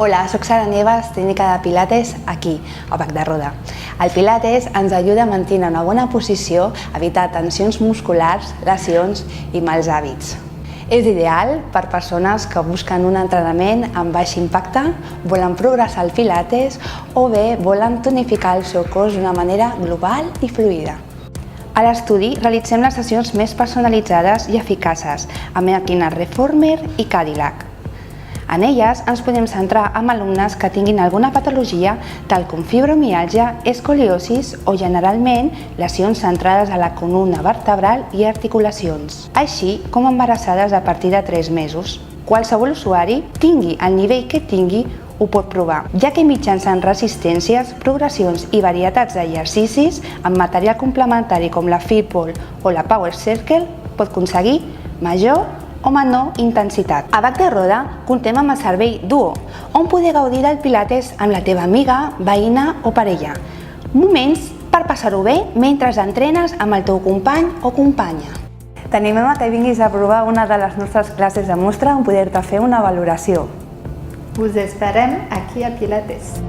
Hola, soc Sara Nieves, tècnica de Pilates aquí, a Bac de Roda. El Pilates ens ajuda a mantenir una bona posició, evitar tensions musculars, lesions i mals hàbits. És ideal per persones que busquen un entrenament amb baix impacte, volen progressar al Pilates o bé volen tonificar el seu cos d'una manera global i fluida. A l'estudi realitzem les sessions més personalitzades i eficaces amb màquines Reformer i Cadillac. En elles ens podem centrar en alumnes que tinguin alguna patologia tal com fibromiàlgia, escoliosis o generalment lesions centrades a la columna vertebral i articulacions, així com embarassades a partir de 3 mesos. Qualsevol usuari, tingui el nivell que tingui, ho pot provar, ja que mitjançant resistències, progressions i varietats d'exercicis amb material complementari com la Fitball o la Power Circle pot aconseguir major o menor intensitat. A Bac de Roda comptem amb el servei Duo, on poder gaudir del Pilates amb la teva amiga, veïna o parella. Moments per passar-ho bé mentre entrenes amb el teu company o companya. T'animem a que vinguis a provar una de les nostres classes de mostra on poder-te fer una valoració. Us esperem aquí a Pilates.